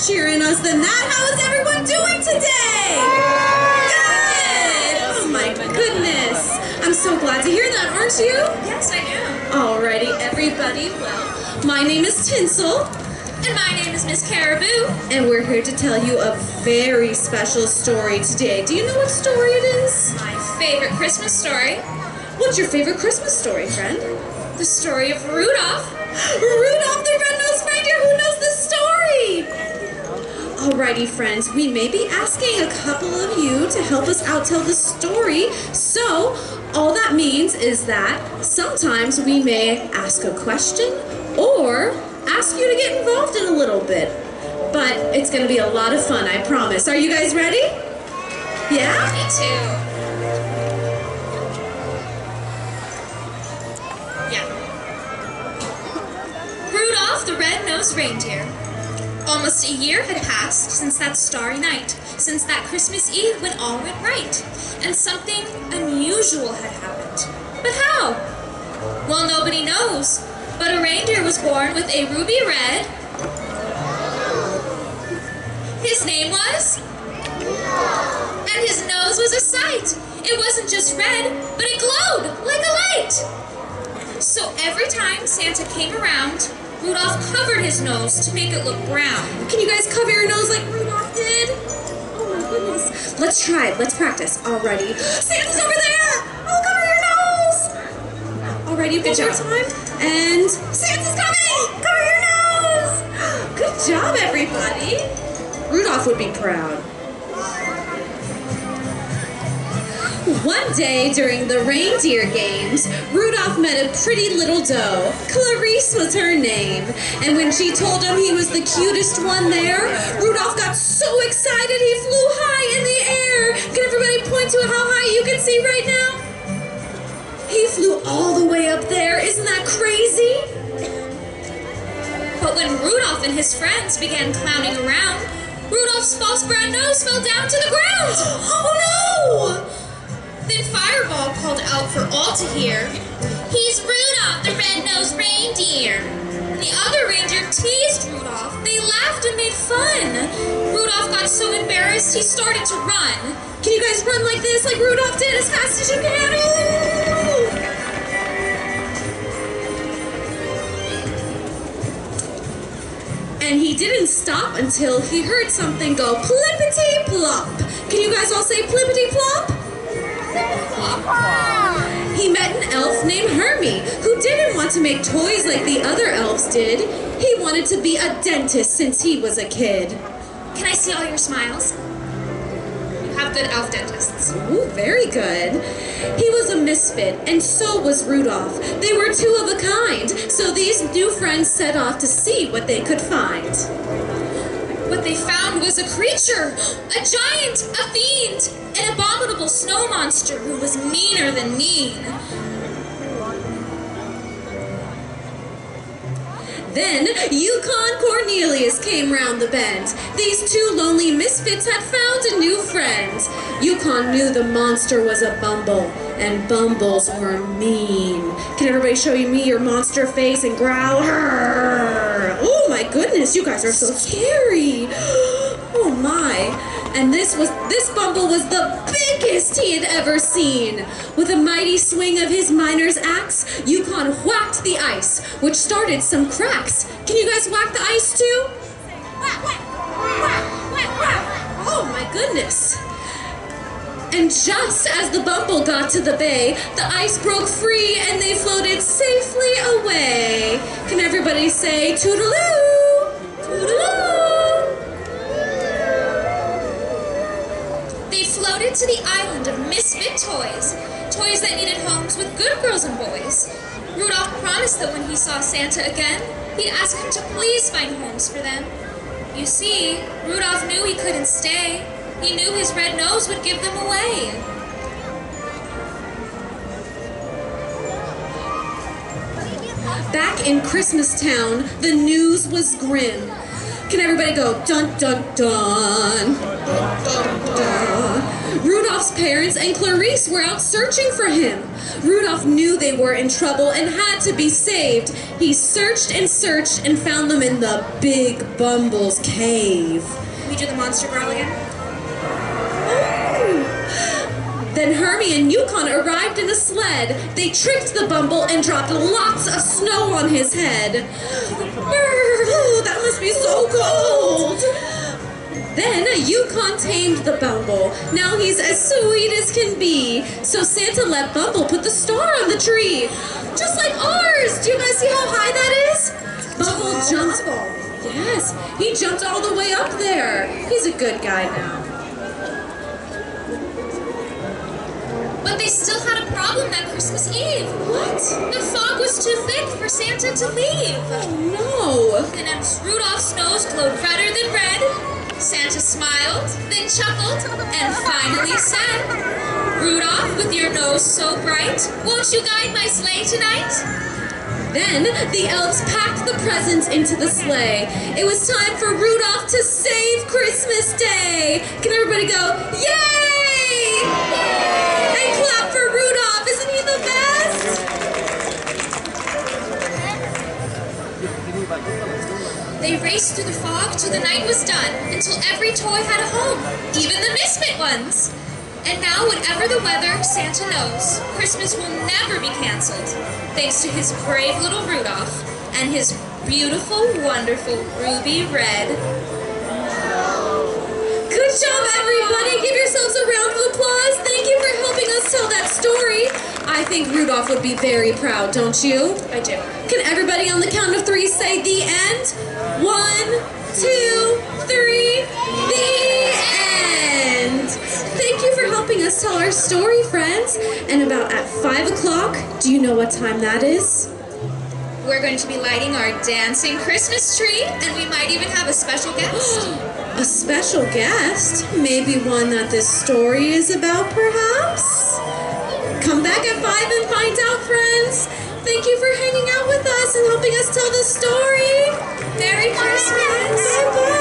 Let's cheer in us than that. How is everyone doing today? Good! Oh my goodness. I'm so glad to hear that, aren't you? Yes, I am. Alrighty, everybody. Well, my name is Tinsel. And my name is Miss Caribou. And we're here to tell you a very special story today. Do you know what story it is? My favorite Christmas story. What's your favorite Christmas story, friend? The story of Rudolph. Rudolph the Red-Nosed Reindeer. Who knows this story? Alrighty, friends. We may be asking a couple of you to help us out tell the story. So, all that means is that sometimes we may ask a question or ask you to get involved in a little bit. But it's going to be a lot of fun, I promise. Are you guys ready? Yeah? Me too. Yeah. Rudolph the Red-Nosed Reindeer. Almost a year had passed since that starry night, since that Christmas Eve when all went right, and something unusual had happened. But how? Well, nobody knows. But a reindeer was born with a ruby red. His name was? And his nose was a sight. It wasn't just red, but it glowed like a light. So every time Santa came around, Rudolph covered his nose to make it look brown. Can you guys cover your nose like Rudolph did? Oh my goodness. Let's try it. Let's practice. Alrighty. Santa's over there! Oh, cover your nose! Alrighty, one more time. And Santa's coming! Cover your nose! Good job, everybody. Rudolph would be proud. One day during the reindeer games, Rudolph met a pretty little doe. Clarice was her name. And when she told him he was the cutest one there, Rudolph got so excited he flew high in the air. Can everybody point to how high you can see right now? He flew all the way up there. Isn't that crazy? But when Rudolph and his friends began clowning around, Rudolph's false brown nose fell down to the ground. Oh no! Then Fireball called out for all to hear, "He's Rudolph the Red-Nosed Reindeer!" And the other reindeer teased Rudolph. They laughed and made fun. Rudolph got so embarrassed he started to run. Can you guys run like this, like Rudolph did, as fast as you can? Ooh! And he didn't stop until he heard something go plippity-plop. Can you guys all say plippity-plop? He met an elf named Hermie, who didn't want to make toys like the other elves did. He wanted to be a dentist since he was a kid. Can I see all your smiles? You have good elf dentists. Ooh, very good. He was a misfit, and so was Rudolph. They were two of a kind, so these new friends set off to see what they could find. What they found was a creature, a giant, a fiend, an abominable snow monster who was meaner than mean. Then Yukon Cornelius came round the bend. These two lonely misfits had found a new friend. Yukon knew the monster was a bumble, and bumbles were mean. Can everybody show me your monster face and growl? Arr! Oh my goodness, you guys are so scary. Oh my. And this bumble was the biggest he had ever seen. With a mighty swing of his miner's axe, Yukon whacked the ice, which started some cracks. Can you guys whack the ice too? Whack, whack, whack, whack, whack. Oh my goodness. And just as the bumble got to the bay, the ice broke free and they floated safely away. Can everybody say toodaloo? Toodaloo! They floated to the island of misfit toys, toys that needed homes with good girls and boys. Rudolph promised that when he saw Santa again, he'd ask him to please find homes for them. You see, Rudolph knew he couldn't stay. He knew his red nose would give them away. Back in Christmastown, the news was grim. Can everybody go, dun, dun, dun, dun, dun, dun. Rudolph Rudolph's parents and Clarice were out searching for him. Rudolph knew they were in trouble and had to be saved. He searched and searched and found them in the Big Bumble's cave. We do the monster growl again? Then Hermie and Yukon arrived in a sled. They tricked the Bumble and dropped lots of snow on his head. Oh, that must be so cold. Then Yukon tamed the Bumble. Now he's as sweet as can be. So Santa let Bumble put the star on the tree. Just like ours. Do you guys see how high that is? Bumble jumped. Yes, he jumped all the way up there. He's a good guy now. But they still had a problem that Christmas Eve. What? The fog was too thick for Santa to leave. Oh, no. And as Rudolph's nose glowed redder than red, Santa smiled, then chuckled, and finally said, "Rudolph, with your nose so bright, won't you guide my sleigh tonight?" Then the elves packed the presents into the sleigh. It was time for Rudolph to save Christmas Day. Can everybody go, yay! Yay! And clap for Rudolph. Isn't he the best? They raced through the fog till the night was done, until every toy had a home, even the misfit ones. And now, whatever the weather, Santa knows, Christmas will never be canceled, thanks to his brave little Rudolph and his beautiful, wonderful ruby red. Good job, everybody. Give yourselves a round of applause. Thank you for helping us tell that story. I think Rudolph would be very proud, don't you? I do. Can everybody on the count of 3 say the end? 1, 2, 3, the end. Thank you for helping us tell our story, friends. And about at 5 o'clock, do you know what time that is? We're going to be lighting our dancing Christmas tree, and we might even have a special guest. A special guest? Maybe one that this story is about, perhaps? Come back at 5 and find out, friends. Thank you for hanging out with us and helping us tell the story. Merry Christmas! Bye-bye.